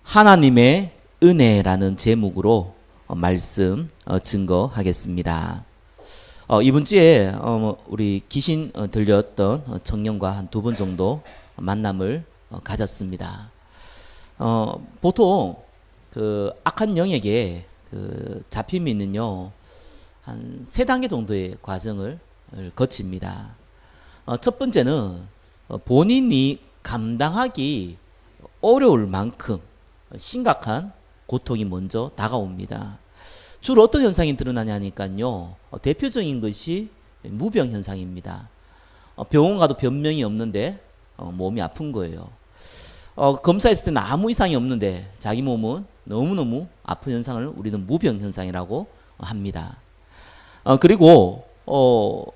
하나님의 은혜라는 제목으로 말씀 증거하겠습니다. 이번 주에 우리 귀신 들렸던 청년과 한 두 번 정도 만남을 가졌습니다. 보통 그 악한 영에게 그 잡힘이는요 한 세 단계 정도의 과정을 거칩니다. 첫 번째는 본인이 감당하기 어려울 만큼 심각한 고통이 먼저 다가옵니다. 주로 어떤 현상이 드러나냐니까요. 대표적인 것이 무병 현상입니다. 병원 가도 변명이 없는데 몸이 아픈 거예요. 검사했을 때는 아무 이상이 없는데 자기 몸은 너무너무 아픈 현상을 우리는 무병 현상이라고 합니다. 그리고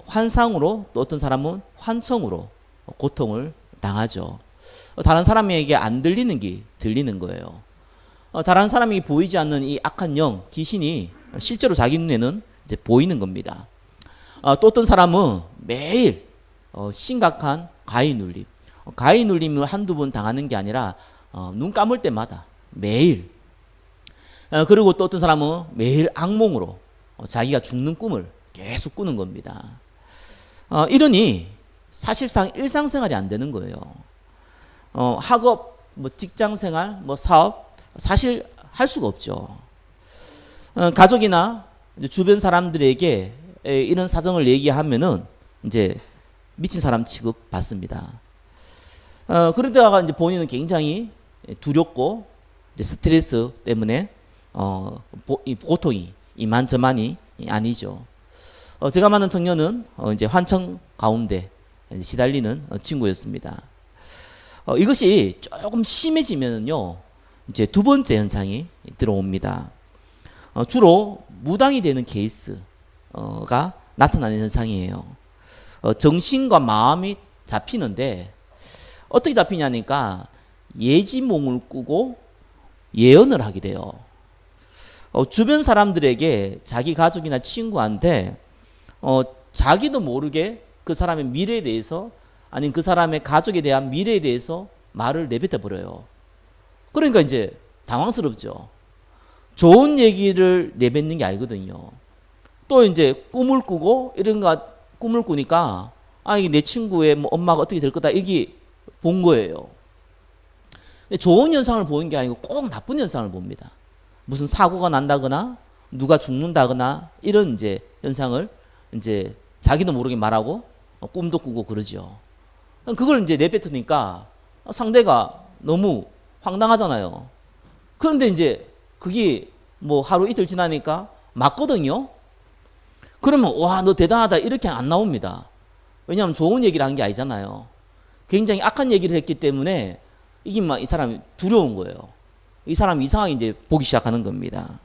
환상으로 또 어떤 사람은 환청으로 고통을 당하죠. 다른 사람에게 안 들리는 게 들리는 거예요. 다른 사람이 보이지 않는 이 악한 영, 귀신이 실제로 자기 눈에는 이제 보이는 겁니다. 또 어떤 사람은 매일 심각한 가위 눌림, 가위 눌림을 한두 번 당하는 게 아니라 눈 감을 때마다 매일. 그리고 또 어떤 사람은 매일 악몽으로 자기가 죽는 꿈을 계속 꾸는 겁니다. 이러니 사실상 일상생활이 안 되는 거예요. 학업, 직장생활, 사업 사실 할 수가 없죠. 가족이나 주변 사람들에게 이런 사정을 얘기하면은 이제 미친 사람 취급 받습니다. 그러다가 이제 본인은 굉장히 두렵고 이제 스트레스 때문에 고통이 이만저만이 아니죠. 제가 만난 청년은 이제 환청 가운데 시달리는 친구였습니다. 이것이 조금 심해지면요, 이제 두 번째 현상이 들어옵니다. 주로 무당이 되는 케이스가 나타나는 현상이에요. 정신과 마음이 잡히는데 어떻게 잡히냐니까 예지몽을 꾸고 예언을 하게 돼요. 주변 사람들에게 자기 가족이나 친구한테 자기도 모르게 그 사람의 미래에 대해서 아니면 그 사람의 가족에 대한 미래에 대해서 말을 내뱉어 버려요. 그러니까 이제 당황스럽죠. 좋은 얘기를 내뱉는 게 아니거든요. 또 이제 꿈을 꾸고 이런 거 꿈을 꾸니까 이게 내 친구의 엄마가 어떻게 될 거다 이게 본 거예요. 근데 좋은 현상을 보는 게 아니고 꼭 나쁜 현상을 봅니다. 무슨 사고가 난다거나 누가 죽는다거나 이런 이제 현상을 이제 자기도 모르게 말하고 꿈도 꾸고 그러죠. 그걸 이제 내뱉으니까 상대가 너무 황당하잖아요. 그런데 이제 그게 하루 이틀 지나니까 맞거든요. 그러면 와, 너 대단하다 이렇게 안 나옵니다. 왜냐하면 좋은 얘기를 한 게 아니잖아요. 굉장히 악한 얘기를 했기 때문에 이게 이 사람이 두려운 거예요. 이 사람이 이상하게 이제 보기 시작하는 겁니다.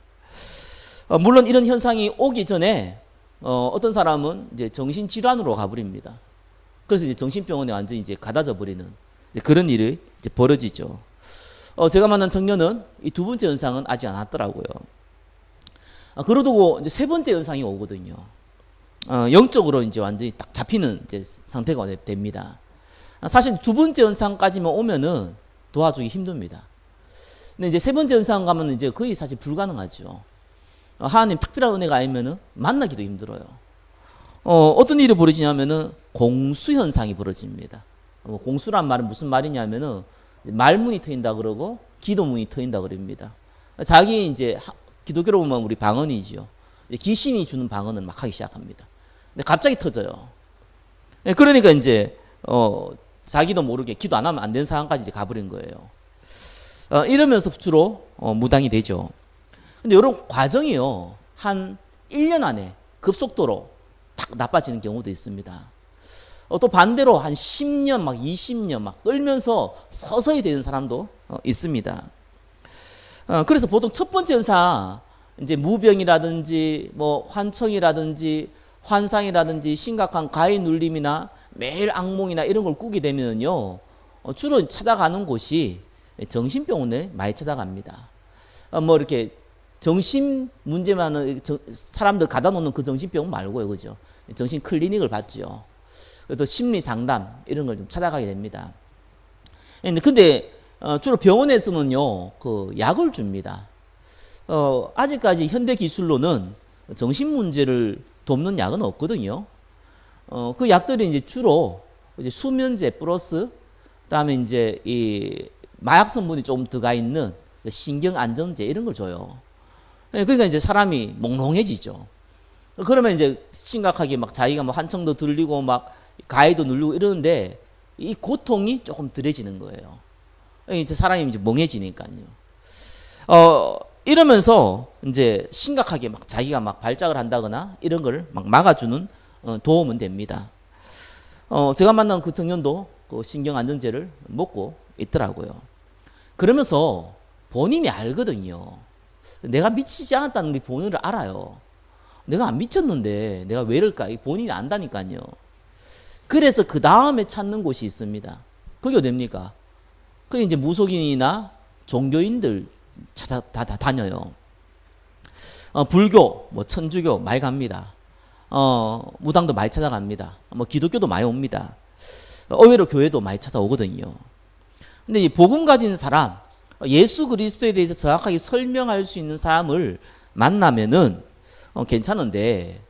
물론 이런 현상이 오기 전에 어떤 사람은 이제 정신질환으로 가버립니다. 그래서 이제 정신병원에 완전히 이제 가다져 버리는 그런 일이 이제 벌어지죠. 제가 만난 청년은 이 두 번째 현상은 아직 안 왔더라고요. 그러고 이제 세 번째 현상이 오거든요. 영적으로 이제 완전히 딱 잡히는 이제 상태가 됩니다. 사실 두 번째 현상까지만 오면은 도와주기 힘듭니다. 근데 이제 세 번째 현상 가면 이제 거의 사실 불가능하죠. 하나님 특별한 은혜가 아니면은 만나기도 힘들어요. 어떤 일이 벌어지냐면은 공수 현상이 벌어집니다. 공수란 말은 무슨 말이냐면은 말문이 트인다 그러고 기도문이 트인다 그럽니다. 자기 이제 기독교로 보면 우리 방언이죠. 귀신이 주는 방언을 막 하기 시작합니다. 근데 갑자기 터져요. 그러니까 이제 자기도 모르게 기도 안 하면 안 되는 상황까지 이제 가버린 거예요. 이러면서 주로 무당이 되죠. 근데 이런 과정이요 한 1년 안에 급속도로 탁 나빠지는 경우도 있습니다. 또 반대로 한 10년, 20년 끌면서 서서히 되는 사람도 있습니다. 그래서 보통 첫 번째 현상, 이제 무병이라든지 환청이라든지 환상이라든지 심각한 가위 눌림이나 매일 악몽이나 이런 걸 꾸게 되면요, 주로 찾아가는 곳이 정신병원에 많이 찾아갑니다. 이렇게 정신 문제 많은 사람들 가다 놓는 그 정신병원 말고요, 그죠? 정신 클리닉을 받죠. 또 심리 상담 이런 걸 좀 찾아가게 됩니다. 근데 주로 병원에서는요, 그 약을 줍니다. 아직까지 현대 기술로는 정신 문제를 돕는 약은 없거든요. 그 약들이 이제 주로 이제 수면제 플러스, 그다음에 이제 이 마약 성분이 좀 들어가 있는 신경 안정제 이런 걸 줘요. 그러니까 이제 사람이 몽롱해지죠. 그러면 이제 심각하게 막 자기가 뭐 한청도 들리고 막 가해도 누르고 이러는데 이 고통이 조금 덜해지는 거예요. 이제 사람이 이제 멍해지니까요. 이러면서 이제 심각하게 막 자기가 막 발작을 한다거나 이런 걸 막 막아주는 도움은 됩니다. 제가 만난 그 청년도 그 신경 안정제를 먹고 있더라고요. 그러면서 본인이 알거든요. 내가 미치지 않았다는 게 본인을 알아요. 내가 안 미쳤는데 내가 왜 이럴까? 본인이 안다니까요. 그래서 그 다음에 찾는 곳이 있습니다. 그게 어딥니까? 그게 이제 무속인이나 종교인들 다 다녀요. 불교, 뭐 천주교 많이 갑니다. 무당도 많이 찾아갑니다. 뭐 기독교도 많이 옵니다. 의외로 교회도 많이 찾아오거든요. 근데 이 복음 가진 사람, 예수 그리스도에 대해서 정확하게 설명할 수 있는 사람을 만나면은 괜찮은데,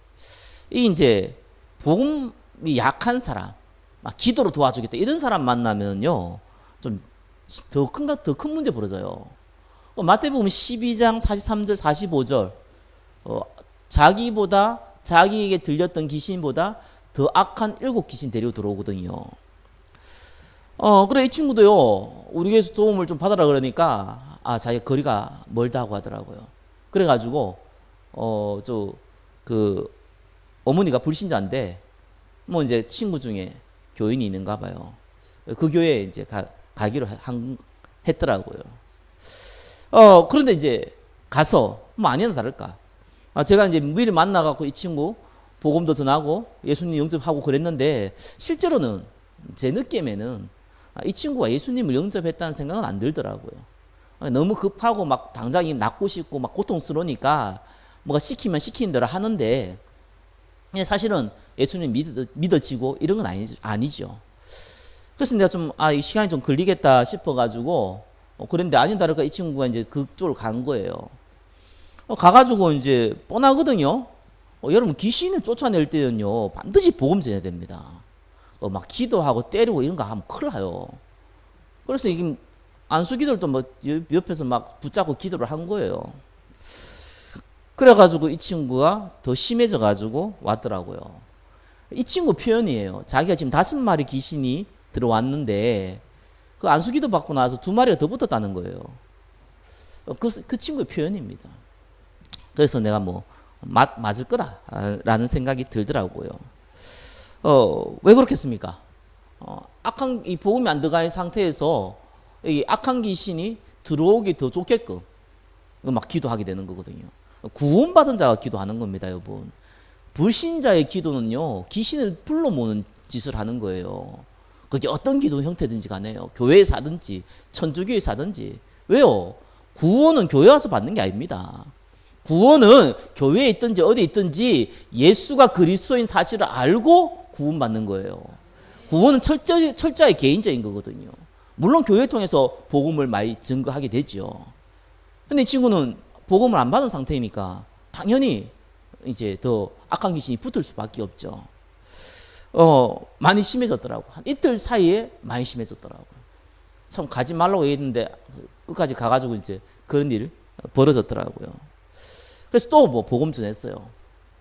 이 이제 복음이 약한 사람, 막 기도로 도와주겠다 이런 사람 만나면요, 좀 더 큰 문제 벌어져요. 마태복음 12장 43절 45절, 자기보다 자기에게 들렸던 귀신보다 더 악한 7귀신 데리고 들어오거든요. 그래 이 친구도요, 우리 교회에서 도움을 좀 받으라 그러니까 자기 거리가 멀다고 하더라고요. 그래가지고 어머니가 불신자인데 뭐 이제 친구 중에 교인이 있는가 봐요. 그 교회에 이제 가기로 했더라고요. 그런데 이제 가서 뭐 아니나 다를까. 제가 이제 미리 만나갖고 이 친구 복음도 전하고 예수님 영접하고 그랬는데 실제로는 제 느낌에는 이 친구가 예수님을 영접했다는 생각은 안 들더라고요. 너무 급하고 막 당장 낫고 싶고 막 고통스러우니까 뭐가 시키면 시키는 대로 하는데 사실은 예수님 믿어지고 이런 건 아니죠. 그래서 내가 좀 이 시간이 좀 걸리겠다 싶어가지고 그랬는데 아닌 다를까 이 친구가 이제 그쪽으로 간 거예요. 가가지고 이제 뻔하거든요. 여러분 귀신을 쫓아낼 때는요 반드시 복음 전해야 됩니다. 막 기도하고 때리고 이런 거 하면 큰일 나요. 그래서 이게 안수기들도 뭐 옆에서 막 붙잡고 기도를 한 거예요. 그래가지고 이 친구가 더 심해져가지고 왔더라고요. 이 친구 표현이에요. 자기가 지금 5마리 귀신이 들어왔는데 그 안수기도 받고 나서 2마리가 더 붙었다는 거예요. 그 친구의 표현입니다. 그래서 내가 뭐 맞을 거다라는 생각이 들더라고요. 왜 그렇겠습니까? 악한 이 복음이 안 들어간 상태에서 이 악한 귀신이 들어오기 더 좋게끔 막 기도하게 되는 거거든요. 구원받은 자가 기도하는 겁니다, 여러분. 불신자의 기도는요 귀신을 불러 모으는 짓을 하는 거예요. 그게 어떤 기도 형태든지 간에요. 교회에서 하든지 천주교에서 하든지. 왜요? 구원은 교회 와서 받는 게 아닙니다. 구원은 교회에 있든지 어디 있든지 예수가 그리스도인 사실을 알고 구원받는 거예요. 구원은 철저히 개인적인 거거든요. 물론 교회 통해서 복음을 많이 증거하게 되죠. 근데 이 친구는 복음을 안 받은 상태이니까 당연히 이제 더 악한 귀신이 붙을 수밖에 없죠. 많이 심해졌더라고. 한 이틀 사이에 많이 심해졌더라고요. 참 가지 말라고 했는데 끝까지 가가지고 이제 그런 일이 벌어졌더라고요. 그래서 또 뭐 복음 전했어요.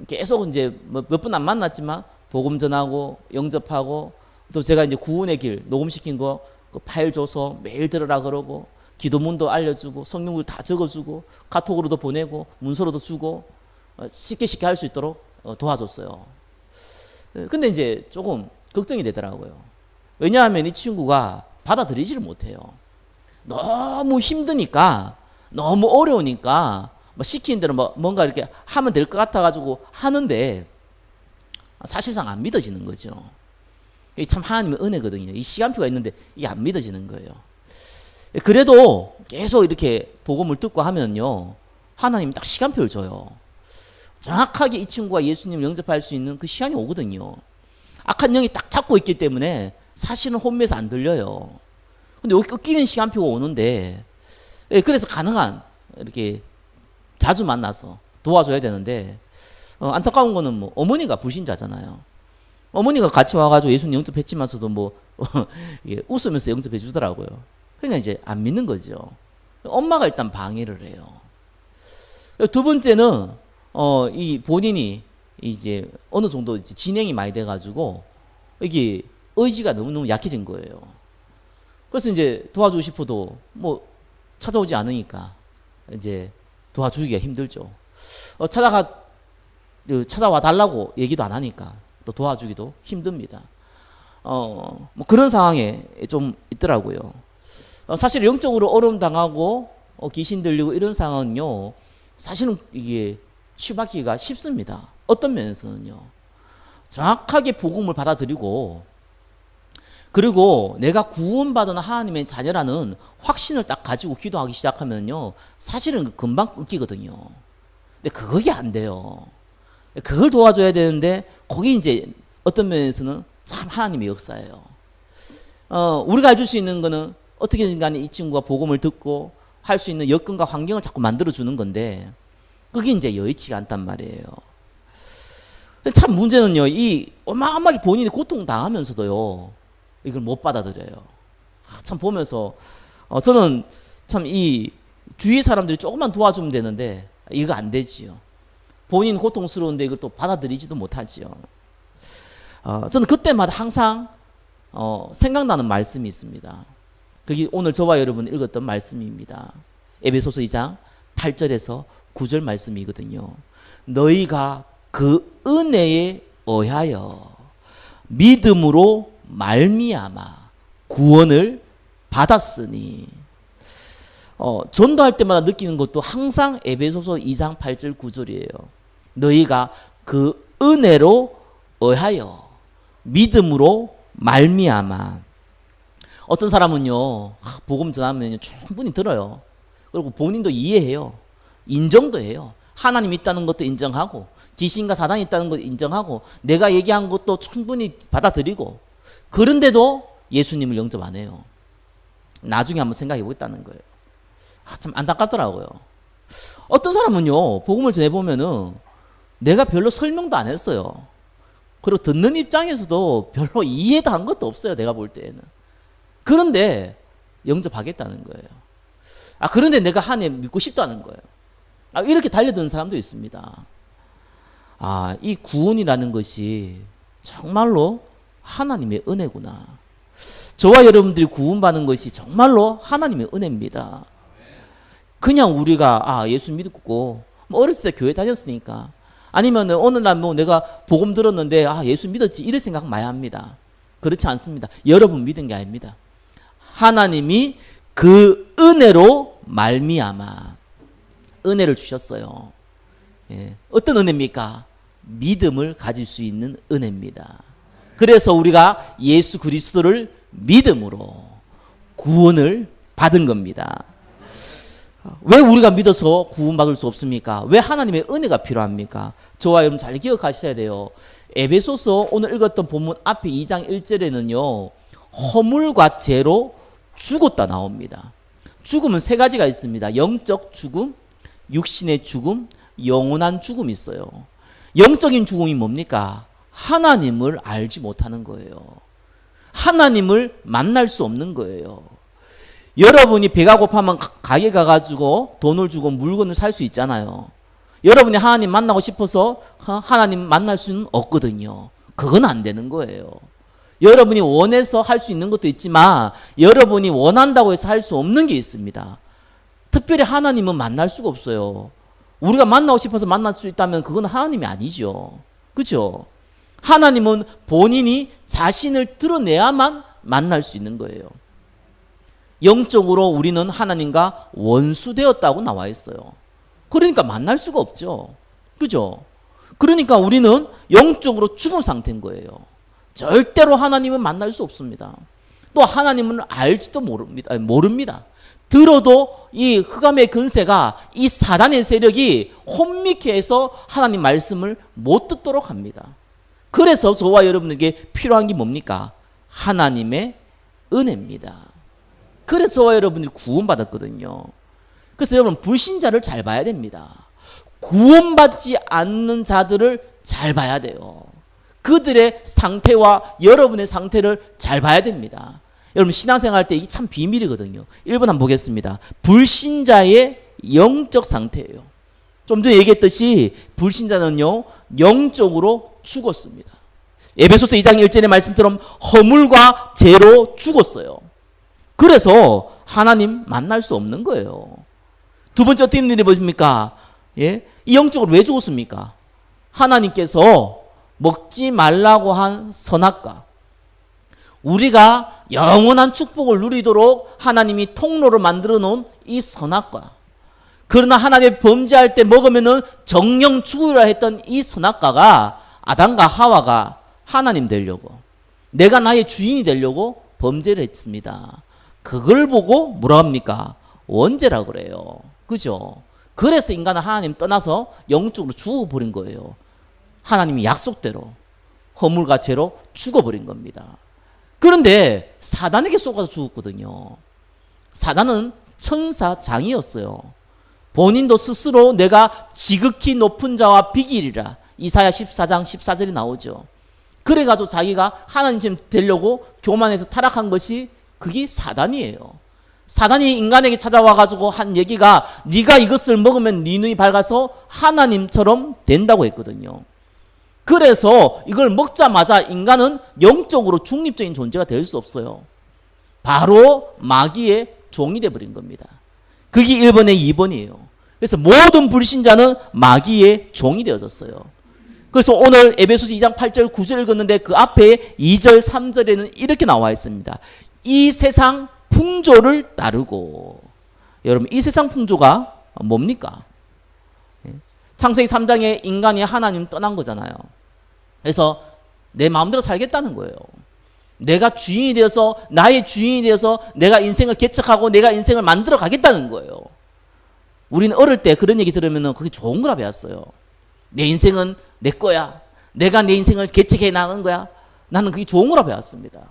계속 이제 몇 번 안 만났지만 복음 전하고 영접하고 또 제가 이제 구원의 길 녹음시킨 거 그 파일 줘서 매일 들으라 그러고 기도문도 알려주고 성경을 다 적어주고 카톡으로도 보내고 문서로도 주고 쉽게 할 수 있도록 도와줬어요. 근데 이제 조금 걱정이 되더라고요. 왜냐하면 이 친구가 받아들이지를 못해요. 너무 힘드니까 너무 어려우니까 시키는 대로 뭔가 이렇게 하면 될 것 같아가지고 하는데 사실상 안 믿어지는 거죠. 이게 참 하나님의 은혜거든요. 이 시간표가 있는데 이게 안 믿어지는 거예요. 그래도 계속 이렇게 복음을 듣고 하면요 하나님이 딱 시간표를 줘요. 정확하게 이 친구가 예수님을 영접할 수 있는 그 시간이 오거든요. 악한 영이 딱 잡고 있기 때문에 사실은 혼미해서 안 들려요. 근데 여기 꺾이는 시간표가 오는데, 예, 그래서 가능한 이렇게 자주 만나서 도와줘야 되는데, 안타까운 거는 뭐 어머니가 불신자잖아요. 어머니가 같이 와가지고 예수님 영접했지만서도 뭐 예, 웃으면서 영접해 주더라고요. 그러니까 이제 안 믿는 거죠. 엄마가 일단 방해를 해요. 두 번째는 이 본인이 이제 어느 정도 이제 진행이 많이 돼가지고 이게 의지가 너무너무 약해진 거예요. 그래서 이제 도와주고 싶어도 뭐 찾아오지 않으니까 이제 도와주기가 힘들죠. 찾아와 달라고 얘기도 안 하니까 또 도와주기도 힘듭니다. 뭐 그런 상황에 좀 있더라고요. 사실 영적으로 어려움 당하고 귀신 들리고 이런 상황은요, 사실은 이게 치유받기가 쉽습니다. 어떤 면에서는요, 정확하게 복음을 받아들이고, 그리고 내가 구원받은 하나님의 자녀라는 확신을 딱 가지고 기도하기 시작하면요, 사실은 금방 끊기거든요. 근데 그게 안 돼요. 그걸 도와줘야 되는데, 거기 이제 어떤 면에서는 참 하나님의 역사예요. 우리가 해줄 수 있는 거는 어떻게든 간에 이 친구가 복음을 듣고 할 수 있는 여건과 환경을 자꾸 만들어주는 건데, 그게 이제 여의치가 않단 말이에요. 참 문제는요, 이 어마어마하게 본인이 고통당하면서도요, 이걸 못 받아들여요. 참 보면서, 저는 참 이 주위 사람들이 조금만 도와주면 되는데, 이거 안 되지요. 본인 고통스러운데 이걸 또 받아들이지도 못하지요. 저는 그때마다 항상 생각나는 말씀이 있습니다. 그게 오늘 저와 여러분 읽었던 말씀입니다. 에베소서 2장 8절에서 9절 말씀이거든요. 너희가 그 은혜에 의하여 믿음으로 말미암아 구원을 받았으니, 전도할 때마다 느끼는 것도 항상 에베소서 2장 8절 9절이에요. 너희가 그 은혜로 의하여 믿음으로 말미암아. 어떤 사람은요, 복음 전하면 충분히 들어요. 그리고 본인도 이해해요. 인정도 해요. 하나님 있다는 것도 인정하고, 귀신과 사단이 있다는 것도 인정하고, 내가 얘기한 것도 충분히 받아들이고, 그런데도 예수님을 영접 안 해요. 나중에 한번 생각해 보겠다는 거예요. 참 안타깝더라고요. 어떤 사람은요, 복음을 전해보면은 내가 별로 설명도 안 했어요. 그리고 듣는 입장에서도 별로 이해도 한 것도 없어요. 내가 볼 때에는. 그런데 영접하겠다는 거예요. 그런데 내가 하나님 믿고 싶다는 거예요. 이렇게 달려드는 사람도 있습니다. 이 구원이라는 것이 정말로 하나님의 은혜구나. 저와 여러분들이 구원받는 것이 정말로 하나님의 은혜입니다. 그냥 우리가 예수 믿고 뭐 어렸을 때 교회 다녔으니까, 아니면 어느 날 뭐 내가 복음 들었는데 예수 믿었지 이런 생각 많이 합니다. 그렇지 않습니다. 여러분 믿은 게 아닙니다. 하나님이 그 은혜로 말미암아 은혜를 주셨어요. 예. 어떤 은혜입니까? 믿음을 가질 수 있는 은혜입니다. 그래서 우리가 예수 그리스도를 믿음으로 구원을 받은 겁니다. 왜 우리가 믿어서 구원받을 수 없습니까? 왜 하나님의 은혜가 필요합니까? 저와 여러분 잘 기억하셔야 돼요. 에베소서 오늘 읽었던 본문 앞에 2장 1절에는요, 허물과 죄로 죽었다 나옵니다. 죽음은 세 가지가 있습니다. 영적 죽음, 육신의 죽음, 영원한 죽음이 있어요. 영적인 죽음이 뭡니까? 하나님을 알지 못하는 거예요. 하나님을 만날 수 없는 거예요. 여러분이 배가 고파면 가게 가가지고 돈을 주고 물건을 살 수 있잖아요. 여러분이 하나님 만나고 싶어서 하나님 만날 수는 없거든요. 그건 안 되는 거예요. 여러분이 원해서 할 수 있는 것도 있지만 여러분이 원한다고 해서 할 수 없는 게 있습니다. 특별히 하나님은 만날 수가 없어요. 우리가 만나고 싶어서 만날 수 있다면 그건 하나님이 아니죠. 그렇죠? 하나님은 본인이 자신을 드러내야만 만날 수 있는 거예요. 영적으로 우리는 하나님과 원수되었다고 나와 있어요. 그러니까 만날 수가 없죠. 그죠? 그러니까 우리는 영적으로 죽은 상태인 거예요. 절대로 하나님은 만날 수 없습니다. 또 하나님은 알지도 모릅니다. 들어도 이 흑암의 근세가, 이 사단의 세력이 혼미케 해서 하나님 말씀을 못 듣도록 합니다. 그래서 저와 여러분에게 필요한 게 뭡니까? 하나님의 은혜입니다. 그래서 저와 여러분들이 구원받았거든요. 그래서 여러분 불신자를 잘 봐야 됩니다. 구원받지 않는 자들을 잘 봐야 돼요. 그들의 상태와 여러분의 상태를 잘 봐야 됩니다. 여러분 신앙생활 할 때 이게 참 비밀이거든요. 1번 한번 보겠습니다. 불신자의 영적 상태예요. 좀 전에 얘기했듯이 불신자는요 영적으로 죽었습니다. 에베소서 2장 1절의 말씀처럼 허물과 죄로 죽었어요. 그래서 하나님 만날 수 없는 거예요. 두 번째 어떤 일이 보십니까? 예? 이 영적으로 왜 죽었습니까? 하나님께서 먹지 말라고 한 선악과, 우리가 영원한 축복을 누리도록 하나님이 통로를 만들어 놓은 이 선악과, 그러나 하나님이 범죄할 때 먹으면은 정령 죽으리라 했던 이 선악과가 아담과 하와가 하나님 되려고, 내가 나의 주인이 되려고 범죄를 했습니다. 그걸 보고 뭐라 합니까? 원죄라 그래요. 그죠? 그래서 인간은 하나님 떠나서 영적으로 죽어버린 거예요. 하나님이 약속대로 허물과 죄로 죽어버린 겁니다. 그런데 사단에게 쏘가서 죽었거든요. 사단은 천사장이었어요. 본인도 스스로 내가 지극히 높은 자와 비길이라 이사야 14장 14절이 나오죠. 그래가지고 자기가 하나님 되려고 교만해서 타락한 것이 그게 사단이에요. 사단이 인간에게 찾아와가지고 한 얘기가 네가 이것을 먹으면 네 눈이 밝아서 하나님처럼 된다고 했거든요. 그래서 이걸 먹자마자 인간은 영적으로 중립적인 존재가 될 수 없어요. 바로 마귀의 종이 되어버린 겁니다. 그게 1번에 2번이에요. 그래서 모든 불신자는 마귀의 종이 되어졌어요. 그래서 오늘 에베소서 2장 8절 9절 읽었는데 그 앞에 2절 3절에는 이렇게 나와 있습니다. 이 세상 풍조를 따르고. 여러분 이 세상 풍조가 뭡니까? 창세기 3장에 인간이 하나님 떠난 거잖아요. 그래서 내 마음대로 살겠다는 거예요. 내가 주인이 되어서 나의 주인이 되어서 내가 인생을 개척하고 내가 인생을 만들어 가겠다는 거예요. 우리는 어릴 때 그런 얘기 들으면 그게 좋은 거라 배웠어요. 내 인생은 내 거야. 내가 내 인생을 개척해 나가는 거야. 나는 그게 좋은 거라 배웠습니다.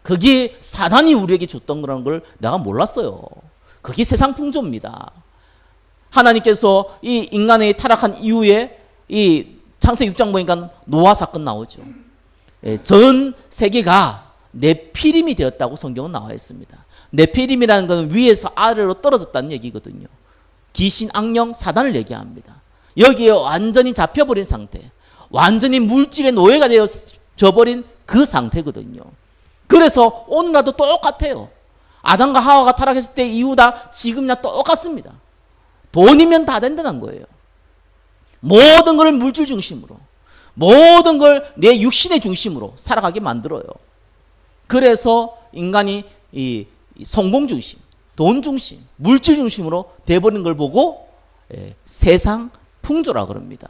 그게 사단이 우리에게 줬던 거라는 걸 내가 몰랐어요. 그게 세상 풍조입니다. 하나님께서 이 인간의 타락한 이후에 이 창세기 6장 보니까 노아 사건 나오죠. 전 세계가 네피림이 되었다고 성경은 나와 있습니다. 네피림이라는 것은 위에서 아래로 떨어졌다는 얘기거든요. 귀신, 악령, 사단을 얘기합니다. 여기에 완전히 잡혀버린 상태, 완전히 물질의 노예가 되어져버린 그 상태거든요. 그래서 오늘날도 똑같아요. 아담과 하와가 타락했을 때 이후다 지금이나 똑같습니다. 돈이면 다 된다는 거예요. 모든 걸 물질 중심으로, 모든 걸 내 육신의 중심으로 살아가게 만들어요. 그래서 인간이 이 성공 중심, 돈 중심, 물질 중심으로 돼버린 걸 보고 세상 풍조라 그럽니다.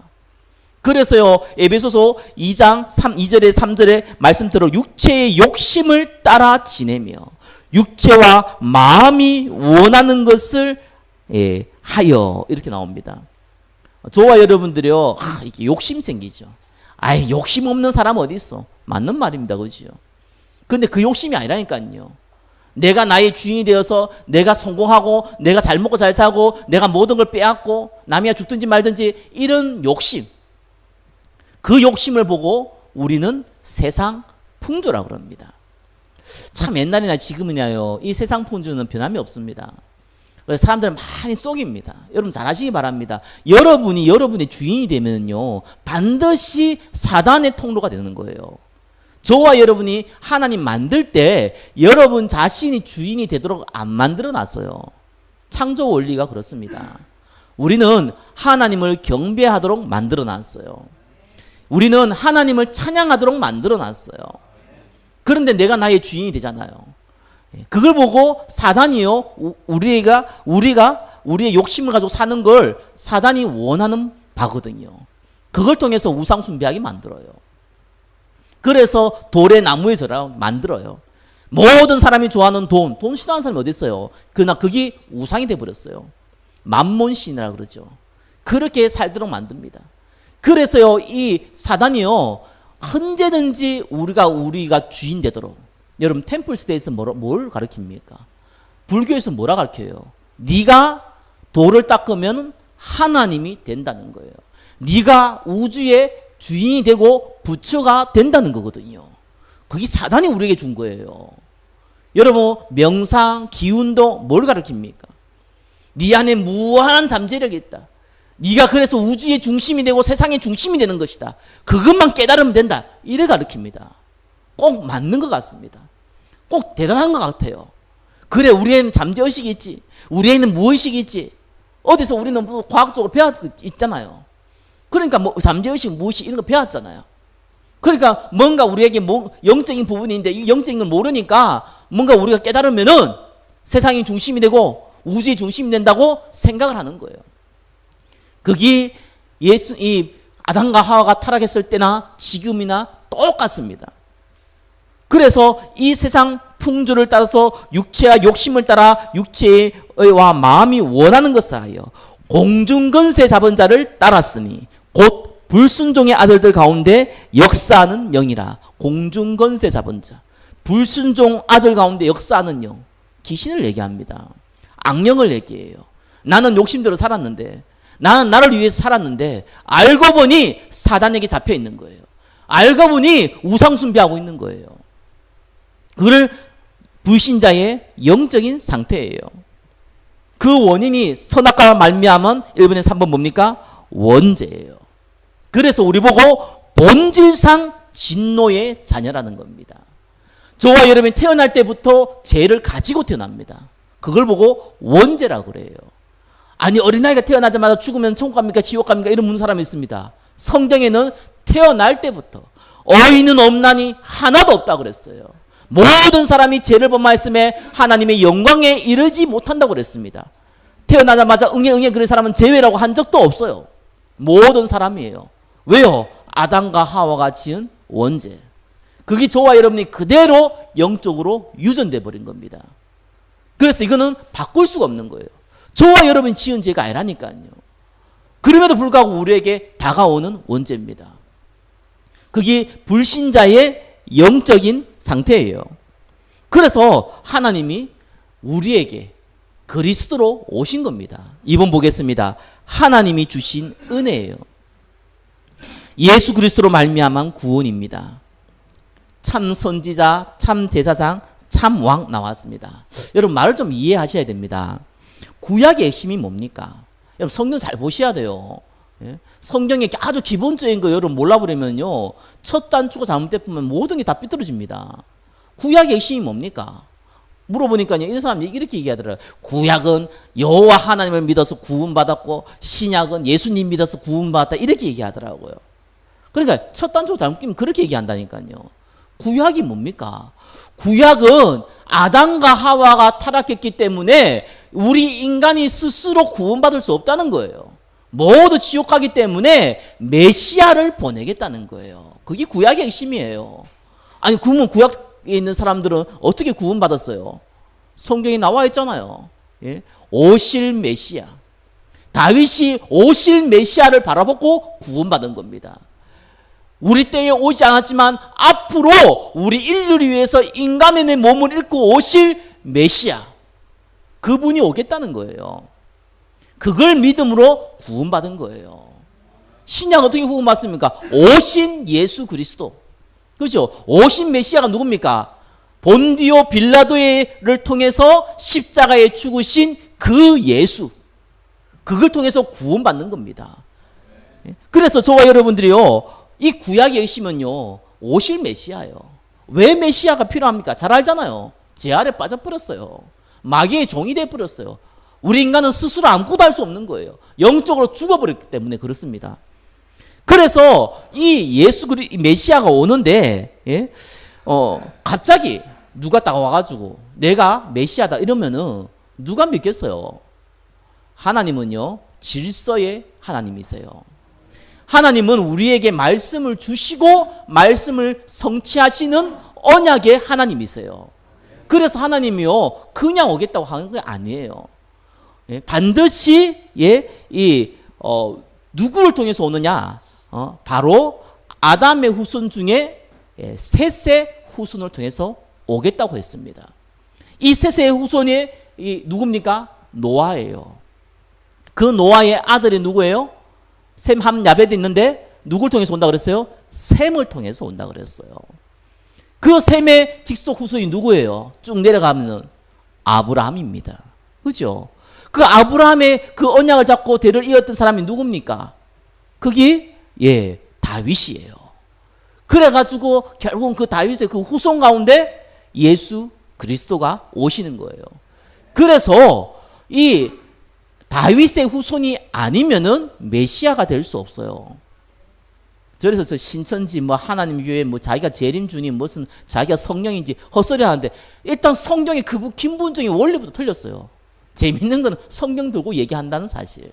그래서요 에베소서 2장 2절에 3절에 말씀대로 육체의 욕심을 따라 지내며 육체와 마음이 원하는 것을 하여 이렇게 나옵니다. 저와 여러분들이요 이게 욕심 생기죠. 아이 욕심 없는 사람 어디 있어? 맞는 말입니다, 그죠? 근데 그 욕심이 아니라니까요. 내가 나의 주인이 되어서 내가 성공하고 내가 잘 먹고 잘 사고 내가 모든 걸 빼앗고 남이야 죽든지 말든지 이런 욕심, 그 욕심을 보고 우리는 세상 풍조라고 그럽니다. 참 옛날이나 지금이나요 이 세상 풍조는 변함이 없습니다. 사람들은 많이 속입니다. 여러분 잘 아시기 바랍니다. 여러분이 여러분의 주인이 되면요 반드시 사단의 통로가 되는 거예요. 저와 여러분이 하나님 만들 때 여러분 자신이 주인이 되도록 안 만들어 놨어요. 창조 원리가 그렇습니다. 우리는 하나님을 경배하도록 만들어 놨어요. 우리는 하나님을 찬양하도록 만들어 놨어요. 그런데 내가 나의 주인이 되잖아요. 그걸 보고 사단이요 우리가 우리의 욕심을 가지고 사는 걸 사단이 원하는 바거든요. 그걸 통해서 우상 숭배하게 만들어요. 그래서 돌에 나무에 절하 만들어요. 모든 사람이 좋아하는 돈 싫어하는 사람이 어디 있어요? 그러나 그게 우상이 돼버렸어요. 만몬신이라 그러죠. 그렇게 살도록 만듭니다. 그래서요 이 사단이요 언제든지 우리가 주인 되도록. 여러분 템플스테이에서 뭘 가르칩니까? 불교에서 뭐라 가르쳐요? 네가 돌을 닦으면 하나님이 된다는 거예요. 네가 우주의 주인이 되고 부처가 된다는 거거든요. 그게 사단이 우리에게 준 거예요. 여러분, 명상, 기운도 뭘 가르칩니까? 네 안에 무한한 잠재력이 있다. 네가 그래서 우주의 중심이 되고 세상의 중심이 되는 것이다. 그것만 깨달으면 된다. 이래 가르칩니다. 꼭 맞는 것 같습니다. 꼭 대단한 것 같아요. 그래, 우리에는 잠재의식이 있지. 우리에는 무의식이 있지. 어디서 우리는 뭐 과학적으로 배웠잖아요. 그러니까 뭐 잠재의식, 무의식 이런 거 배웠잖아요. 그러니까 뭔가 우리에게 영적인 부분인데 이 영적인 걸 모르니까 뭔가 우리가 깨달으면은 세상이 중심이 되고 우주의 중심이 된다고 생각을 하는 거예요. 그게 이 아담과 하와가 타락했을 때나 지금이나 똑같습니다. 그래서 이 세상 풍조를 따라서 육체와 욕심을 따라 육체와 마음이 원하는 것을 하여 공중건세 잡은 자를 따랐으니 곧 불순종의 아들들 가운데 역사하는 영이라. 공중건세 잡은 자, 불순종 아들 가운데 역사하는 영, 귀신을 얘기합니다. 악령을 얘기해요. 나는 욕심대로 살았는데, 나는 나를 위해서 살았는데 알고 보니 사단에게 잡혀 있는 거예요. 알고 보니 우상 숭배하고 있는 거예요. 그를 불신자의 영적인 상태예요. 그 원인이 선악과와 말미암은 1번에 3번 뭡니까? 원죄예요. 그래서 우리 보고 본질상 진노의 자녀라는 겁니다. 저와 여러분이 태어날 때부터 죄를 가지고 태어납니다. 그걸 보고 원죄라고 그래요. 아니, 어린아이가 태어나자마자 죽으면 천국 갑니까? 지옥 갑니까? 이런 묻는 사람이 있습니다. 성경에는 태어날 때부터 어이는 없나니 하나도 없다고 그랬어요. 모든 사람이 죄를 범하였음에 하나님의 영광에 이르지 못한다고 그랬습니다. 태어나자마자 응애 그런 사람은 제외라고 한 적도 없어요. 모든 사람이에요. 왜요? 아담과 하와가 지은 원죄. 그게 저와 여러분이 그대로 영적으로 유전돼 버린 겁니다. 그래서 이거는 바꿀 수가 없는 거예요. 저와 여러분이 지은 죄가 아니라니까요. 그럼에도 불구하고 우리에게 다가오는 원죄입니다. 그게 불신자의 영적인 상태예요. 그래서 하나님이 우리에게 그리스도로 오신 겁니다. 2번 보겠습니다. 하나님이 주신 은혜예요. 예수 그리스도로 말미암은 구원입니다. 참 선지자, 참 제사장, 참 왕 나왔습니다. 여러분, 말을 좀 이해하셔야 됩니다. 구약의 핵심이 뭡니까? 여러분, 성경 잘 보셔야 돼요. 성경의 아주 기본적인 거 여러분 몰라버리면요, 첫 단추가 잘못되면 모든 게 다 삐뚤어집니다. 구약의 핵심이 뭡니까? 물어보니까요, 이런 사람이 이렇게 얘기하더라고요. 구약은 여호와 하나님을 믿어서 구원받았고 신약은 예수님 믿어서 구원받았다, 이렇게 얘기하더라고요. 그러니까 첫 단추가 잘못 끼면 그렇게 얘기한다니까요. 구약이 뭡니까? 구약은 아담과 하와가 타락했기 때문에 우리 인간이 스스로 구원받을 수 없다는 거예요. 모두 지옥 가기 때문에 메시아를 보내겠다는 거예요. 그게 구약의 핵심이에요. 아니, 그러면 구약에 있는 사람들은 어떻게 구원받았어요? 성경에 나와 있잖아요. 예? 오실 메시아. 다윗이 오실 메시아를 바라보고 구원받은 겁니다. 우리 때에 오지 않았지만 앞으로 우리 인류를 위해서 인간의 몸을 입고 오실 메시아, 그분이 오겠다는 거예요. 그걸 믿음으로 구원받은 거예요. 신약 어떻게 구원받습니까? 오신 예수 그리스도. 그렇죠? 오신 메시아가 누굽니까? 본디오 빌라도를 통해서 십자가에 죽으신 그 예수. 그걸 통해서 구원받는 겁니다. 그래서 저와 여러분들이요, 이 구약의 핵심은요, 오실 메시아예요. 왜 메시아가 필요합니까? 잘 알잖아요. 제 아래 빠져버렸어요. 마귀의 종이 되어버렸어요. 우리 인간은 스스로 아무것도 할 수 없는 거예요. 영적으로 죽어버렸기 때문에 그렇습니다. 그래서 이 메시아가 오는데, 예? 갑자기 누가 딱 와가지고 내가 메시아다 이러면은 누가 믿겠어요? 하나님은요, 질서의 하나님이세요. 하나님은 우리에게 말씀을 주시고 말씀을 성취하시는 언약의 하나님이세요. 그래서 하나님이요, 그냥 오겠다고 하는 게 아니에요. 예, 반드시 누구를 통해서 오느냐? 바로 아담의 후손 중에 셋의 후손을 통해서 오겠다고 했습니다. 이 셋의 후손이 이 누굽니까? 노아예요. 그 노아의 아들이 누구예요? 셈, 함, 야벳이 있는데 누굴 통해서 온다 그랬어요? 셈을 통해서 온다 그랬어요. 그 셈의 직속 후손이 누구예요? 쭉 내려가면 아브라함입니다. 그죠? 그 아브라함의 그 언약을 잡고 대를 이었던 사람이 누굽니까? 그게 다윗이에요. 그래가지고 결국은 그 다윗의 그 후손 가운데 예수 그리스도가 오시는 거예요. 그래서 이 다윗의 후손이 아니면은 메시아가 될 수 없어요. 그래서 저 신천지 뭐 하나님 교회 뭐 자기가 재림 주님 무슨 자기가 성령인지 헛소리 하는데 일단 성경의 그 기본적인 원리부터 틀렸어요. 재밌는 건 성경 들고 얘기한다는 사실.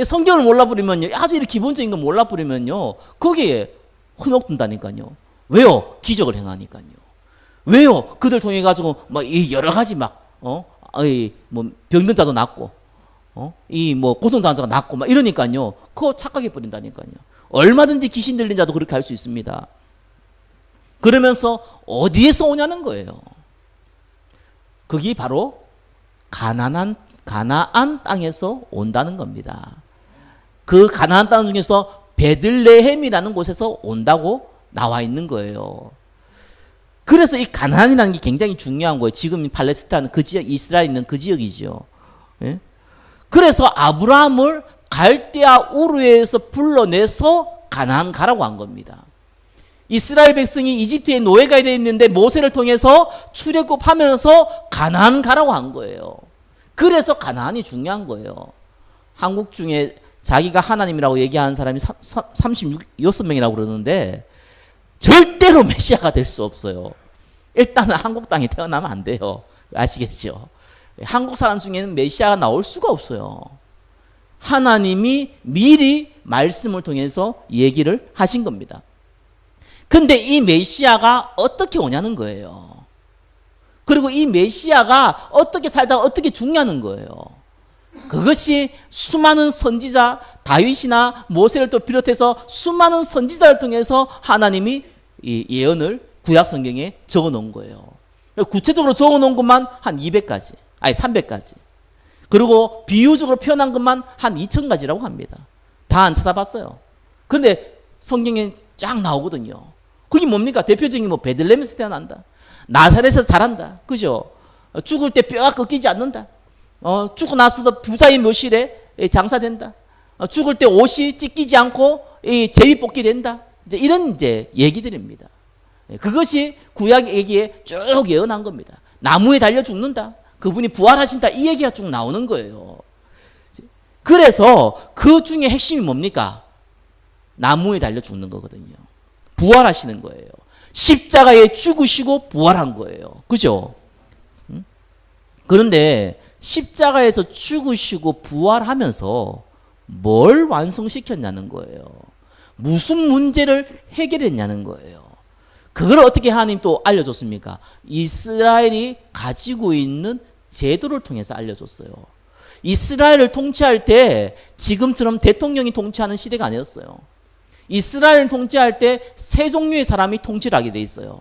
성경을 몰라버리면요, 아주 이렇게 기본적인 거 몰라버리면요, 거기에 흔없든다니까요. 왜요? 기적을 행하니까요. 왜요? 그들 통해 가지고 막 이 여러 가지 뭐 병든 자도 낫고, 이 뭐 고통당한 자가 낫고 막 이러니까요. 그거 착각해 버린다니까요. 얼마든지 귀신 들린 자도 그렇게 할 수 있습니다. 그러면서 어디에서 오냐는 거예요. 그게 바로 가나안 땅에서 온다는 겁니다. 그 가나안 땅 중에서 베들레헴이라는 곳에서 온다고 나와 있는 거예요. 그래서 이 가나안이라는 게 굉장히 중요한 거예요. 지금 팔레스타인 그 지역, 이스라엘 있는 그 지역이죠. 예? 그래서 아브라함을 갈대아 우르에서 불러내서 가나안 가라고 한 겁니다. 이스라엘 백성이 이집트에 노예가 되어 있는데 모세를 통해서 출애굽하면서 가나안 가라고 한 거예요. 그래서 가나안이 중요한 거예요. 한국 중에 자기가 하나님이라고 얘기하는 사람이 36명이라고 그러는데 절대로 메시아가 될 수 없어요. 일단은 한국 땅에 태어나면 안 돼요. 아시겠죠? 한국 사람 중에는 메시아가 나올 수가 없어요. 하나님이 미리 말씀을 통해서 얘기를 하신 겁니다. 근데 이 메시아가 어떻게 오냐는 거예요. 그리고 이 메시아가 어떻게 살다가 어떻게 죽냐는 거예요. 그것이 수많은 선지자, 다윗이나 모세를 또 비롯해서 수많은 선지자를 통해서 하나님이 이 예언을 구약 성경에 적어 놓은 거예요. 구체적으로 적어 놓은 것만 한 200가지, 아니 300가지. 그리고 비유적으로 표현한 것만 한 2000가지라고 합니다. 다 안 찾아봤어요. 그런데 성경에 쫙 나오거든요. 그게 뭡니까? 대표적인 뭐 베들레헴에서 태어난다. 나사렛에서 자란다. 그죠? 죽을 때 뼈가 꺾이지 않는다. 죽고 나서도 부자의 묘실에 장사된다. 죽을 때 옷이 찢기지 않고 제비 뽑기 된다. 이런 얘기들입니다. 그것이 구약 얘기에 쭉 예언한 겁니다. 나무에 달려 죽는다. 그분이 부활하신다. 이 얘기가 쭉 나오는 거예요. 그래서 그 중에 핵심이 뭡니까? 나무에 달려 죽는 거거든요. 부활하시는 거예요. 십자가에 죽으시고 부활한 거예요. 그죠? 그런데 십자가에서 죽으시고 부활하면서 뭘 완성시켰냐는 거예요. 무슨 문제를 해결했냐는 거예요. 그걸 어떻게 하나님 또 알려줬습니까? 이스라엘이 가지고 있는 제도를 통해서 알려줬어요. 이스라엘을 통치할 때 지금처럼 대통령이 통치하는 시대가 아니었어요. 이스라엘을 통치할 때 세 종류의 사람이 통치를 하게 돼 있어요.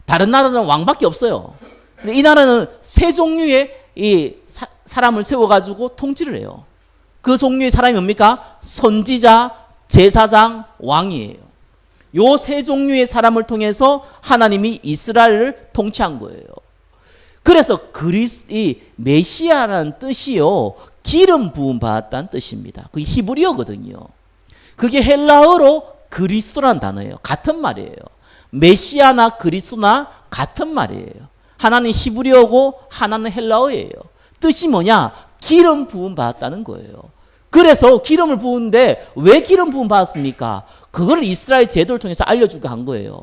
다른 나라는 왕밖에 없어요. 근데 이 나라는 세 종류의 사람을 세워가지고 통치를 해요. 그 종류의 사람이 뭡니까? 선지자, 제사장, 왕이에요. 요 세 종류의 사람을 통해서 하나님이 이스라엘을 통치한 거예요. 그래서 이 메시아라는 뜻이요, 기름 부음 받았다는 뜻입니다. 그게 히브리어거든요. 그게 헬라어로 그리스도라는 단어예요. 같은 말이에요. 메시아나 그리스도나 같은 말이에요. 하나는 히브리어고 하나는 헬라어예요. 뜻이 뭐냐? 기름 부음 받았다는 거예요. 그래서 기름을 부은데 왜 기름 부음 받았습니까? 그걸 이스라엘 제도를 통해서 알려주고 한 거예요.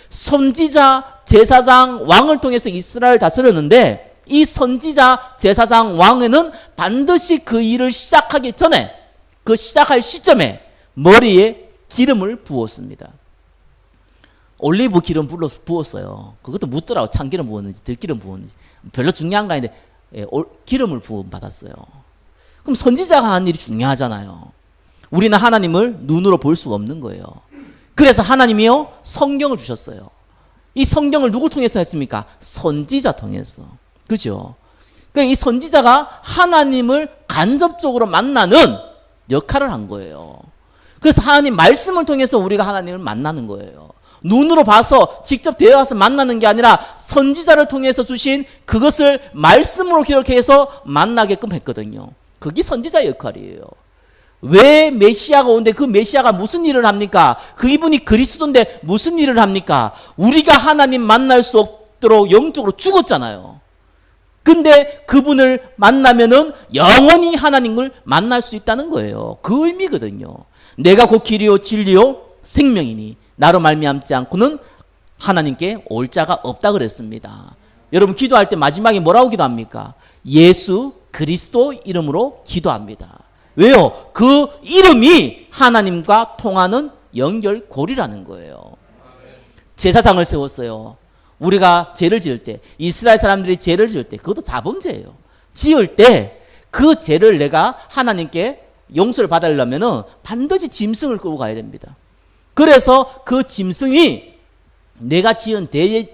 선지자, 제사장, 왕을 통해서 이스라엘을 다스렸는데 이 선지자, 제사장, 왕에는 반드시 그 일을 시작하기 전에 그 시작할 시점에 머리에 기름을 부었습니다. 올리브 기름 부었어요. 그것도 묻더라고. 참기름 부었는지 들기름 부었는지. 별로 중요한 거 아닌데 기름을 부음 받았어요. 그럼 선지자가 하는 일이 중요하잖아요. 우리는 하나님을 눈으로 볼 수가 없는 거예요. 그래서 하나님이요, 성경을 주셨어요. 이 성경을 누굴 통해서 했습니까? 선지자 통해서. 그죠? 그러니까 이 선지자가 하나님을 간접적으로 만나는 역할을 한 거예요. 그래서 하나님 말씀을 통해서 우리가 하나님을 만나는 거예요. 눈으로 봐서 직접 대화해서 만나는 게 아니라 선지자를 통해서 주신 그것을 말씀으로 기록해서 만나게끔 했거든요. 그게 선지자의 역할이에요. 왜 메시아가 오는데 그 메시아가 무슨 일을 합니까? 그 이분이 그리스도인데 무슨 일을 합니까? 우리가 하나님 만날 수 없도록 영적으로 죽었잖아요. 근데 그분을 만나면은 영원히 하나님을 만날 수 있다는 거예요. 그 의미거든요. 내가 곧 길이요 진리요 생명이니 나로 말미암지 않고는 하나님께 올 자가 없다 그랬습니다. 여러분 기도할 때 마지막에 뭐라고 기도합니까? 예수 그리스도 이름으로 기도합니다. 왜요? 그 이름이 하나님과 통하는 연결고리라는 거예요. 제사장을 세웠어요. 우리가 죄를 지을 때, 이스라엘 사람들이 죄를 지을 때, 그것도 자범죄예요. 지을 때 그 죄를 내가 하나님께 용서를 받으려면 반드시 짐승을 끌고 가야 됩니다. 그래서 그 짐승이 내가 지은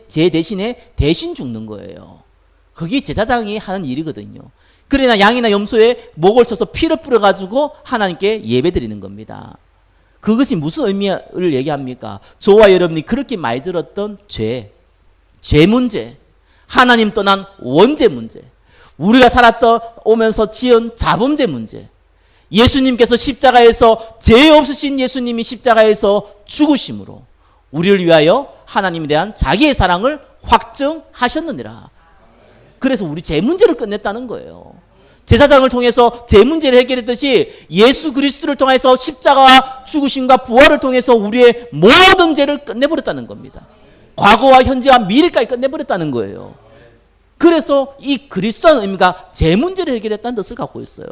죄 대신에 대신 죽는 거예요. 그게 제사장이 하는 일이거든요. 그러나 양이나 염소에 목을 쳐서 피를 뿌려가지고 하나님께 예배드리는 겁니다. 그것이 무슨 의미를 얘기합니까? 저와 여러분이 그렇게 많이 들었던 죄 문제, 하나님 떠난 원죄 문제, 우리가 살았던 오면서 지은 자범죄 문제, 예수님께서 십자가에서 죄 없으신 예수님이 십자가에서 죽으심으로 우리를 위하여 하나님에 대한 자기의 사랑을 확증하셨느니라. 그래서 우리 죄 문제를 끝냈다는 거예요. 제사장을 통해서 죄 문제를 해결했듯이 예수 그리스도를 통해서 십자가와 죽으심과 부활을 통해서 우리의 모든 죄를 끝내버렸다는 겁니다. 과거와 현재와 미래까지 끝내버렸다는 거예요. 그래서 이 그리스도라는 의미가 죄 문제를 해결했다는 뜻을 갖고 있어요.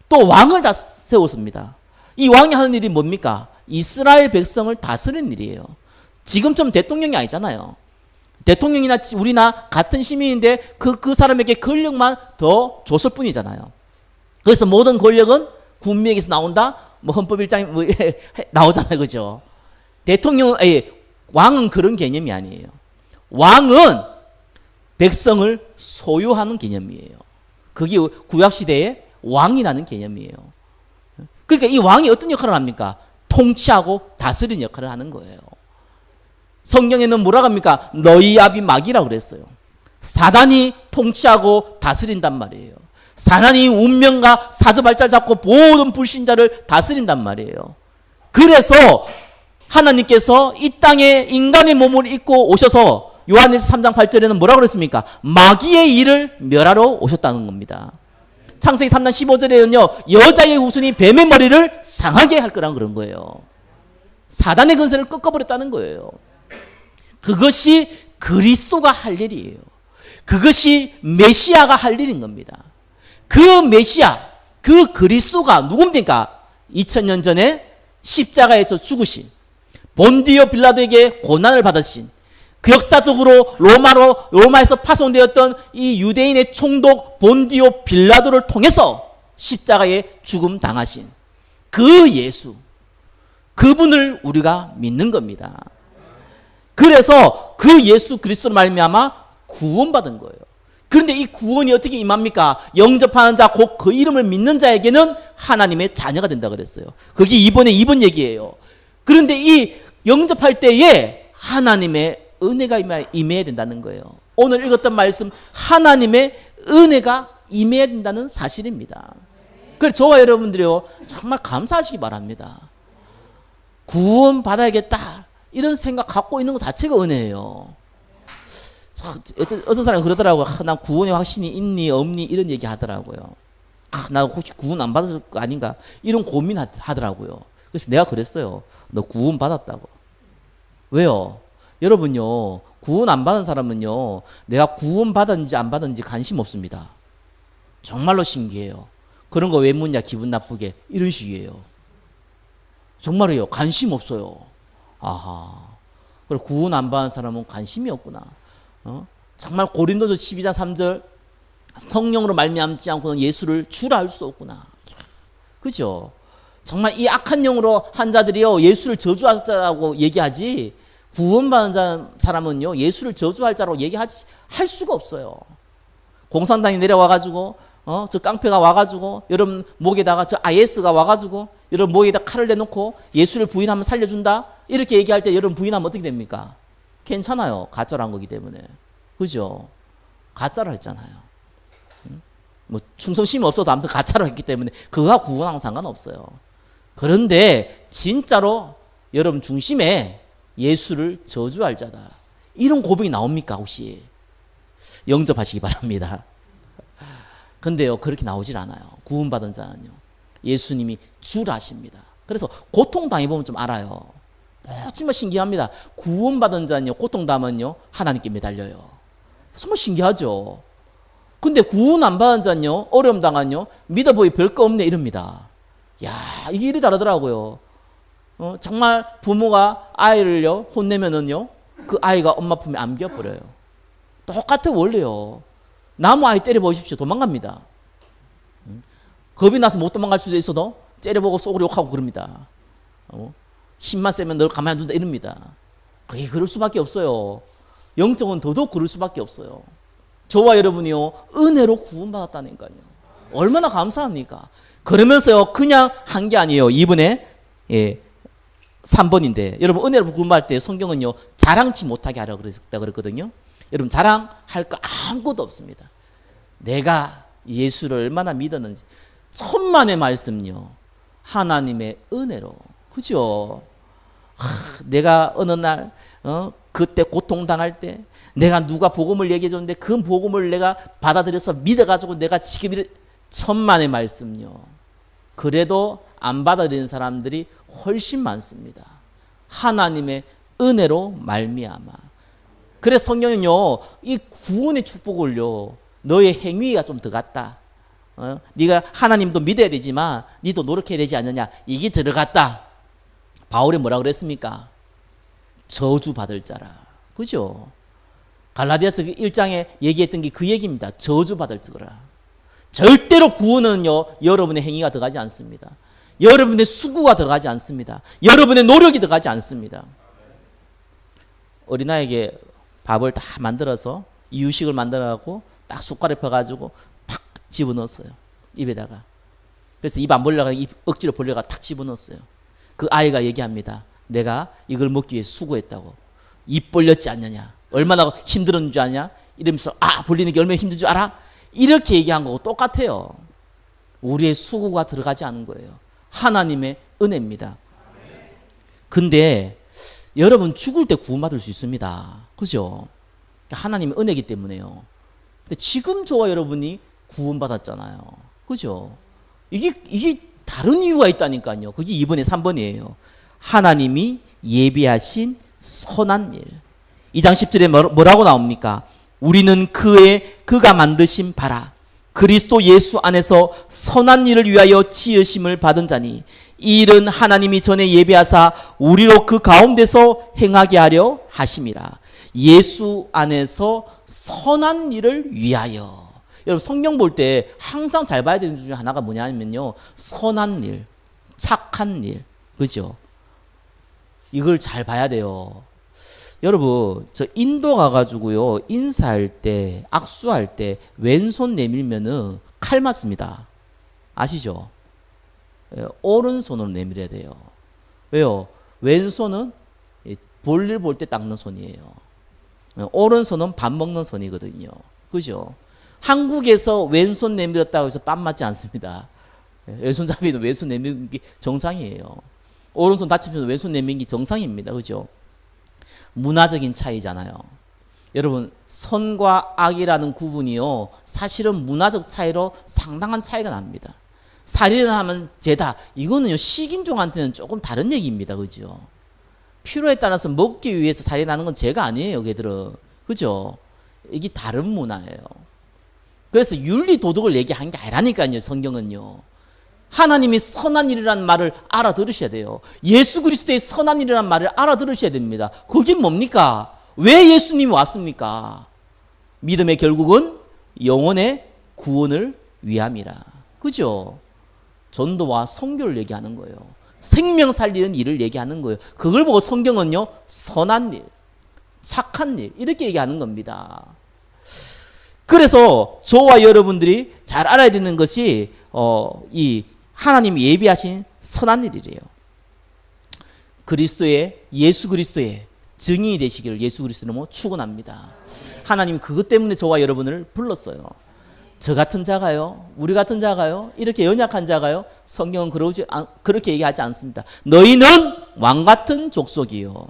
또 왕을 다 세웠습니다. 이 왕이 하는 일이 뭡니까? 이스라엘 백성을 다스리는 일이에요. 지금처럼 대통령이 아니잖아요. 대통령이나 우리나 같은 시민인데 그 사람에게 권력만 더 줬을 뿐이잖아요. 그래서 모든 권력은 국민에게서 나온다? 뭐 헌법 1장에 뭐 나오잖아요. 그죠? 왕은 그런 개념이 아니에요. 왕은 백성을 소유하는 개념이에요. 그게 구약시대의 왕이라는 개념이에요. 그러니까 이 왕이 어떤 역할을 합니까? 통치하고 다스리는 역할을 하는 거예요. 성경에는 뭐라고 합니까? 너희 아비 마귀라고 그랬어요. 사단이 통치하고 다스린단 말이에요. 사단이 운명과 사조발자를 잡고 모든 불신자를 다스린단 말이에요. 그래서 하나님께서 이 땅에 인간의 몸을 입고 오셔서 요한일서 3장 8절에는 뭐라고 그랬습니까? 마귀의 일을 멸하러 오셨다는 겁니다. 창세기 3장 15절에는요. 여자의 후손이 뱀의 머리를 상하게 할 거란 그런 거예요. 사단의 근세를 꺾어버렸다는 거예요. 그것이 그리스도가 할 일이에요. 그것이 메시아가 할 일인 겁니다. 그 메시아, 그 그리스도가 누굽니까? 2000년 전에 십자가에서 죽으신 본디오 빌라도에게 고난을 받으신 그 역사적으로 로마에서 파송되었던 이 유대인의 총독 본디오 빌라도를 통해서 십자가에 죽음 당하신 그 예수, 그분을 우리가 믿는 겁니다. 그래서 그 예수 그리스도로 말미암아 구원받은 거예요. 그런데 이 구원이 어떻게 임합니까? 영접하는 자, 곧 그 이름을 믿는 자에게는 하나님의 자녀가 된다 그랬어요. 그게 이번 얘기예요. 그런데 이 영접할 때에 하나님의 은혜가 임해야 된다는 거예요. 오늘 읽었던 말씀, 하나님의 은혜가 임해야 된다는 사실입니다. 그래서 저와 여러분들이요, 정말 감사하시기 바랍니다. 구원 받아야겠다 이런 생각 갖고 있는 것 자체가 은혜예요. 어떤 사람이 그러더라고요. 난 구원의 확신이 있니 없니 이런 얘기 하더라고요. 나 혹시 구원 안 받았을 거 아닌가 이런 고민 하더라고요. 그래서 내가 그랬어요. 너 구원 받았다고. 왜요? 여러분요, 구원 안 받은 사람은요, 내가 구원 받았는지 안 받았는지 관심 없습니다. 정말로 신기해요. 그런 거 왜 묻냐, 기분 나쁘게. 이런 식이에요. 정말이에요. 관심 없어요. 아하. 그리고 구원 안 받은 사람은 관심이 없구나. 정말 고린도서 12장 3절 성령으로 말미암지 않고는 예수를 주라 할 수 없구나. 그죠? 정말 이 악한 영으로 한 자들이요, 예수를 저주하셨다고 얘기하지, 구원받은 사람은요, 예수를 저주할 자라고 얘기할 수가 없어요. 공산당이 내려와가지고 저 깡패가 와가지고 여러분 목에다가 저 IS가 와가지고 여러분 목에다 칼을 내놓고 예수를 부인하면 살려준다 이렇게 얘기할 때 여러분 부인하면 어떻게 됩니까? 괜찮아요. 가짜로 한 거기 때문에. 그죠? 가짜로 했잖아요. 뭐 충성심이 없어도 아무튼 가짜로 했기 때문에 그거와 구원하고 상관없어요. 그런데 진짜로 여러분 중심에 예수를 저주할 자다. 이런 고백이 나옵니까 혹시? 영접하시기 바랍니다. 근데요 그렇게 나오질 않아요. 구원받은 자는요 예수님이 주라십니다. 그래서 고통 당해보면 좀 알아요. 정말 신기합니다. 구원받은 자는요 고통당하면요 하나님께 매달려요. 정말 신기하죠. 근데 구원 안 받은 자는요 어려움 당하면요 믿어보기 별거 없네 이럽니다. 야 이게 일이 다르더라고요. 정말 부모가 아이를요 혼내면은요 그 아이가 엄마 품에 안겨버려요. 똑같은 원리요. 나무 아이 때려보십시오. 도망갑니다. 겁이 나서 못 도망갈 수도 있어도 째려보고 속으로 욕하고 그럽니다. 힘만 세면 널 가만히 둔다 이럽니다. 그게 그럴 수밖에 없어요. 영적은 더더욱 그럴 수밖에 없어요. 저와 여러분이요 은혜로 구원받았다니까요. 얼마나 감사합니까? 그러면서요 그냥 한 게 아니에요. 이번에 3번인데 여러분 은혜로 구원받을 때 성경은요 자랑치 못하게 하라고 그랬거든요. 여러분 자랑할 거 아무것도 없습니다. 내가 예수를 얼마나 믿었는지 천만의 말씀요 하나님의 은혜로 그죠? 내가 어느 날 그때 고통당할 때 내가 누가 복음을 얘기해 줬는데 그 복음을 내가 받아들여서 믿어가지고 내가 지금 천만의 말씀요 그래도 안 받아들이는 사람들이 훨씬 많습니다. 하나님의 은혜로 말미암아. 그래서 성경은요 이 구원의 축복을요 너의 행위가 좀 들어갔다. 네가 하나님도 믿어야 되지만 니도 노력해야 되지 않느냐 이게 들어갔다. 바울이 뭐라 그랬습니까? 저주받을 자라. 그죠? 갈라디아서 1장에 얘기했던 게 그 얘기입니다. 저주받을 자라. 절대로 구원은요 여러분의 행위가 들어가지 않습니다. 여러분의 수고가 들어가지 않습니다. 여러분의 노력이 들어가지 않습니다. 어린아이에게 밥을 다 만들어서 이유식을 만들어갖고 딱 숟가락에 펴가지고 탁 집어넣었어요. 입에다가. 그래서 입 안 벌려가 입 억지로 벌려가 탁 집어넣었어요. 그 아이가 얘기합니다. 내가 이걸 먹기 위해 수고했다고. 입 벌렸지 않느냐. 얼마나 힘들었는 줄 아냐. 이러면서 벌리는 게 얼마나 힘든 줄 알아? 이렇게 얘기한 거고 똑같아요. 우리의 수고가 들어가지 않은 거예요. 하나님의 은혜입니다. 근데 여러분 죽을 때 구원받을 수 있습니다. 그죠? 하나님의 은혜이기 때문에요. 근데 지금 저와 여러분이 구원받았잖아요. 그죠? 이게 다른 이유가 있다니까요. 그게 이번에 3번이에요. 하나님이 예비하신 선한 일. 2장 10절에 뭐라고 나옵니까? 우리는 그가 만드신 바라 그리스도 예수 안에서 선한 일을 위하여 지으심을 받은 자니 이 일은 하나님이 전에 예비하사 우리로 그 가운데서 행하게 하려 하심이라. 예수 안에서 선한 일을 위하여. 여러분 성경 볼 때 항상 잘 봐야 되는 것 중에 하나가 뭐냐면요 선한 일, 착한 일. 그죠? 이걸 잘 봐야 돼요. 여러분 저 인도 가가지고요 인사할 때 악수할 때 왼손 내밀면은 칼 맞습니다. 아시죠? 오른손으로 내밀어야 돼요. 왜요? 왼손은 볼일 볼 때 닦는 손이에요. 오른손은 밥 먹는 손이거든요. 그죠? 한국에서 왼손 내밀었다고 해서 뺨 맞지 않습니다. 왼손잡이는 왼손 내미는 게 정상이에요. 오른손 다치면서 왼손 내미는 게 정상입니다. 그죠? 문화적인 차이잖아요. 여러분 선과 악이라는 구분이요 사실은 문화적 차이로 상당한 차이가 납니다. 살인을 하면 죄다. 이거는요 식인종한테는 조금 다른 얘기입니다. 그죠? 필요에 따라서 먹기 위해서 살인하는 건 죄가 아니에요. 걔들은. 그죠? 이게 다른 문화예요. 그래서 윤리 도덕을 얘기한 게 아니라니까요. 성경은요. 하나님이 선한 일이라는 말을 알아들으셔야 돼요. 예수 그리스도의 선한 일이라는 말을 알아들으셔야 됩니다. 그게 뭡니까? 왜 예수님이 왔습니까? 믿음의 결국은 영혼의 구원을 위함이라. 그죠? 전도와 선교를 얘기하는 거예요. 생명 살리는 일을 얘기하는 거예요. 그걸 보고 성경은요 선한 일, 착한 일 이렇게 얘기하는 겁니다. 그래서 저와 여러분들이 잘 알아야 되는 것이 이 하나님이 예비하신 선한 일이래요. 예수 그리스도의 증인이 되시기를 예수 그리스도로 축원합니다. 하나님 그것 때문에 저와 여러분을 불렀어요. 저 같은 자가요, 우리 같은 자가요, 이렇게 연약한 자가요, 성경은 그렇게 얘기하지 않습니다. 너희는 왕 같은 족속이요.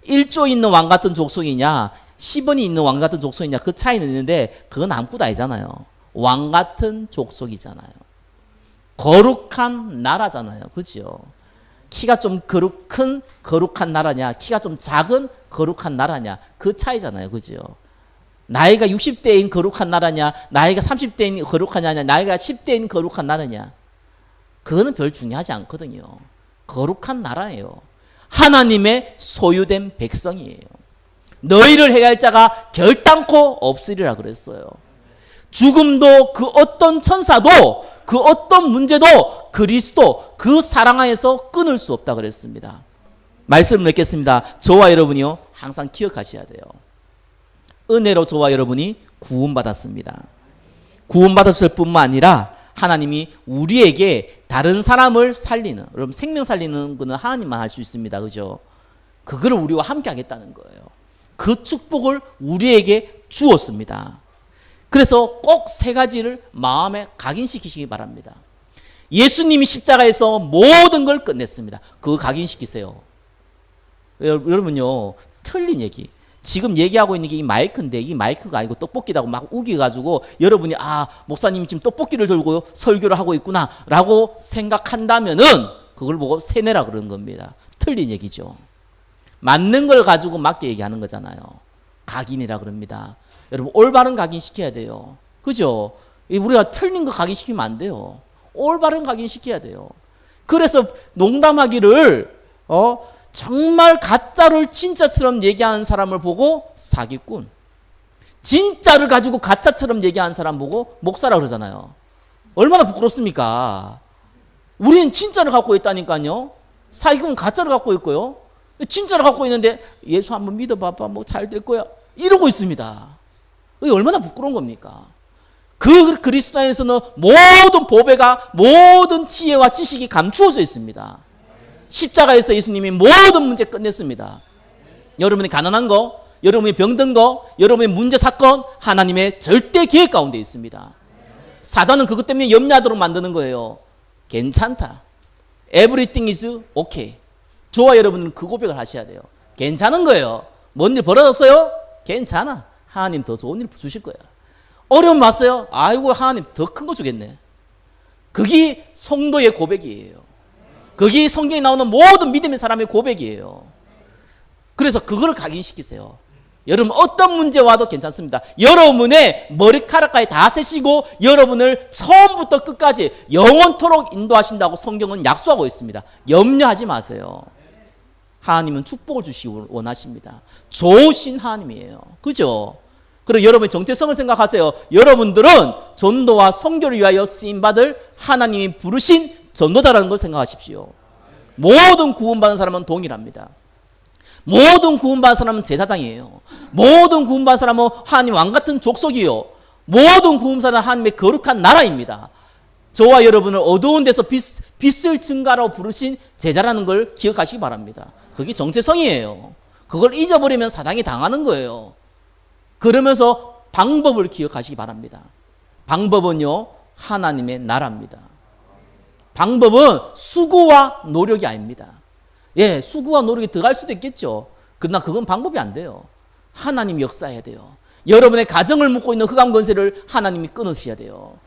1조 있는 왕 같은 족속이냐 10원이 있는 왕 같은 족속이냐 그 차이는 있는데 그건 아무것도 아니잖아요. 왕 같은 족속이잖아요. 거룩한 나라잖아요. 그죠? 키가 좀 큰 거룩한 나라냐 키가 좀 작은 거룩한 나라냐 그 차이잖아요. 그죠? 나이가 60대인 거룩한 나라냐 나이가 30대인 거룩한 나라냐 나이가 10대인 거룩한 나라냐 그거는 별 중요하지 않거든요. 거룩한 나라예요. 하나님의 소유된 백성이에요. 너희를 해할 자가 결단코 없으리라 그랬어요. 죽음도 그 어떤 천사도 그 어떤 문제도 그리스도 그 사랑 안에서 끊을 수 없다 그랬습니다. 말씀을 맺겠습니다. 저와 여러분이요 항상 기억하셔야 돼요. 은혜로 저와 여러분이 구원받았습니다. 구원받았을 뿐만 아니라 하나님이 우리에게 다른 사람을 살리는, 여러분 생명 살리는 것은 하나님만 할 수 있습니다. 그죠? 그거를 우리와 함께 하겠다는 거예요. 그 축복을 우리에게 주었습니다. 그래서 꼭 세 가지를 마음에 각인시키시기 바랍니다. 예수님이 십자가에서 모든 걸 끝냈습니다. 그거 각인시키세요. 여러분요 틀린 얘기 지금 얘기하고 있는 게 이 마이크인데 이 마이크가 아니고 떡볶이라고 막 우겨가지고 여러분이 목사님이 지금 떡볶이를 들고 설교를 하고 있구나 라고 생각한다면은 그걸 보고 세뇌라 그러는 겁니다. 틀린 얘기죠. 맞는 걸 가지고 맞게 얘기하는 거잖아요. 각인이라 그럽니다. 여러분 올바른 각인시켜야 돼요. 그죠? 우리가 틀린 거 각인시키면 안 돼요. 올바른 각인시켜야 돼요. 그래서 농담하기를 정말 가짜를 진짜처럼 얘기하는 사람을 보고 사기꾼, 진짜를 가지고 가짜처럼 얘기하는 사람 보고 목사라 그러잖아요. 얼마나 부끄럽습니까? 우리는 진짜를 갖고 있다니까요. 사기꾼은 가짜를 갖고 있고요. 진짜를 갖고 있는데 예수 한번 믿어봐봐 뭐 잘 될 거야 이러고 있습니다. 이게 얼마나 부끄러운 겁니까? 그 그리스도 안에서는 모든 보배가 모든 지혜와 지식이 감추어져 있습니다. 십자가에서 예수님이 모든 문제 끝냈습니다. 여러분이 가난한 거, 여러분이 병든 거, 여러분의 문제 사건 하나님의 절대 계획 가운데 있습니다. 사단은 그것 때문에 염려하도록 만드는 거예요. 괜찮다. Everything is okay. 저와 여러분은 그 고백을 하셔야 돼요. 괜찮은 거예요. 뭔 일 벌어졌어요? 괜찮아. 하나님 더 좋은 일 주실 거야. 어려움 왔어요? 아이고 하나님 더 큰 거 주겠네. 그게 성도의 고백이에요. 그게 성경에 나오는 모든 믿음의 사람의 고백이에요. 그래서 그걸 각인시키세요. 여러분 어떤 문제 와도 괜찮습니다. 여러분의 머리카락까지 다 세시고 여러분을 처음부터 끝까지 영원토록 인도하신다고 성경은 약속하고 있습니다. 염려하지 마세요. 하나님은 축복을 주시기 원하십니다. 좋으신 하나님이에요. 그죠? 그리고 여러분의 정체성을 생각하세요. 여러분들은 전도와 선교를 위하여 쓰임받을 하나님이 부르신 전도자라는 걸 생각하십시오. 모든 구원받은 사람은 동일합니다. 모든 구원받은 사람은 제사장이에요. 모든 구원받은 사람은 하나님 왕같은 족속이요. 모든 구원받은 사람은 하나님의 거룩한 나라입니다. 저와 여러분을 어두운 데서 빛을 증가라고 부르신 제자라는 걸 기억하시기 바랍니다. 그게 정체성이에요. 그걸 잊어버리면 사단이 당하는 거예요. 그러면서 방법을 기억하시기 바랍니다. 방법은요 하나님의 나라입니다. 방법은 수고와 노력이 아닙니다. 예, 수고와 노력이 들어갈 수도 있겠죠. 그러나 그건 방법이 안 돼요. 하나님이 역사해야 돼요. 여러분의 가정을 묶고 있는 흑암 권세를 하나님이 끊으셔야 돼요.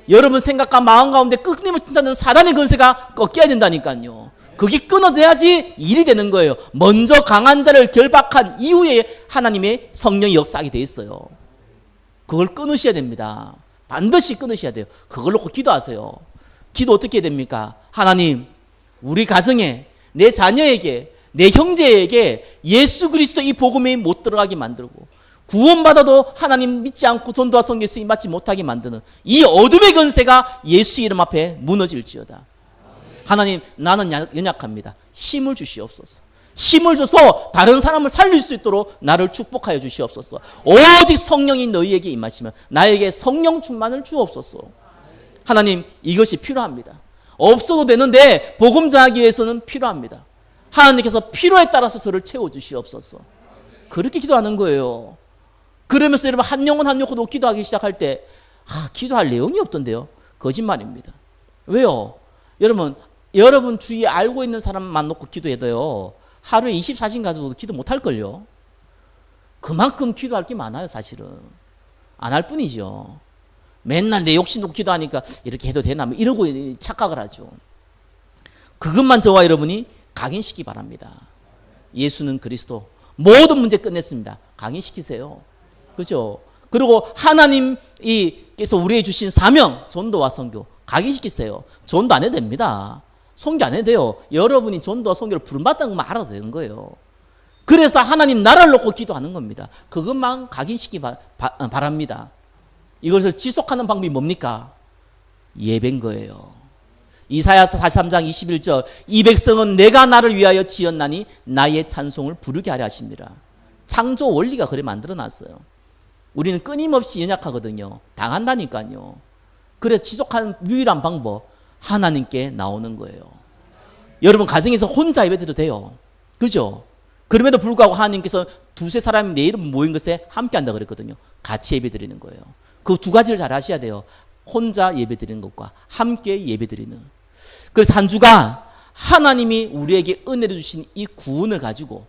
여러분 생각과 마음 가운데 끊임을 튼다는 사단의 권세가 꺾여야 된다니까요. 그게 끊어져야지 일이 되는 거예요. 먼저 강한 자를 결박한 이후에 하나님의 성령이 역사하게 돼 있어요. 그걸 끊으셔야 됩니다. 반드시 끊으셔야 돼요. 그걸 놓고 기도하세요. 기도 어떻게 해야 됩니까? 하나님, 우리 가정에, 내 자녀에게, 내 형제에게 예수 그리스도 이 복음이 못 들어가게 만들고 구원받아도 하나님 믿지 않고 전도와 선교에 쓰임 받지 못하게 만드는 이 어둠의 권세가 예수 이름 앞에 무너질지어다. 하나님, 나는 연약합니다. 힘을 주시옵소서. 힘을 줘서 다른 사람을 살릴 수 있도록 나를 축복하여 주시옵소서. 오직 성령이 너희에게 임하시면 나에게 성령 충만을 주옵소서. 하나님, 이것이 필요합니다. 없어도 되는데 복음 전하기 위해서는 필요합니다. 하나님께서 필요에 따라서 저를 채워주시옵소서. 그렇게 기도하는 거예요. 그러면서 여러분 한 영혼 한 영혼 기도하기 시작할 때 기도할 내용이 없던데요. 거짓말입니다. 왜요? 여러분 주위에 알고 있는 사람만 놓고 기도해도요, 하루에 24시간 가지고도 기도 못할걸요. 그만큼 기도할 게 많아요. 사실은 안 할 뿐이죠. 맨날 내 욕심 놓고 기도하니까 이렇게 해도 되나 이러고 착각을 하죠. 그것만 저와 여러분이 각인시키기 바랍니다. 예수는 그리스도, 모든 문제 끝냈습니다. 각인시키세요. 그렇죠? 그리고 하나님께서 우리에게 주신 사명, 전도와 선교 각인시키세요. 전도 안 해도 됩니다. 선교 안 해도 돼요. 여러분이 전도와 선교를 부름받다는 것만 알아도 되는 거예요. 그래서 하나님 나라를 놓고 기도하는 겁니다. 그것만 각인시키기 바랍니다. 이것을 지속하는 방법이 뭡니까? 예배인 거예요. 이사야서 43장 21절, 이 백성은 내가 나를 위하여 지었나니 나의 찬송을 부르게 하려 하십니다. 창조 원리가 그래 만들어놨어요. 우리는 끊임없이 연약하거든요. 당한다니까요. 그래서 지속하는 유일한 방법, 하나님께 나오는 거예요. 여러분 가정에서 혼자 예배드려도 돼요. 그죠? 그럼에도 불구하고 하나님께서 두세 사람이 내 이름 모인 것에 함께 한다 그랬거든요. 같이 예배드리는 거예요. 그 두 가지를 잘 하셔야 돼요. 혼자 예배드리는 것과 함께 예배드리는. 그래서 한 주간 하나님이 우리에게 은혜를 주신 이 구원을 가지고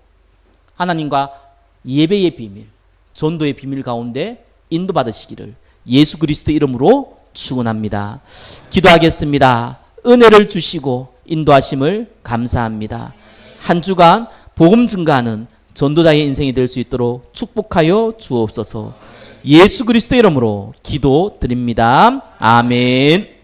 하나님과 예배의 비밀, 전도의 비밀 가운데 인도받으시기를 예수 그리스도 이름으로 축원합니다. 기도하겠습니다. 은혜를 주시고 인도하심을 감사합니다. 한 주간 복음 증가하는 전도자의 인생이 될 수 있도록 축복하여 주옵소서. 예수 그리스도 이름으로 기도드립니다. 아멘.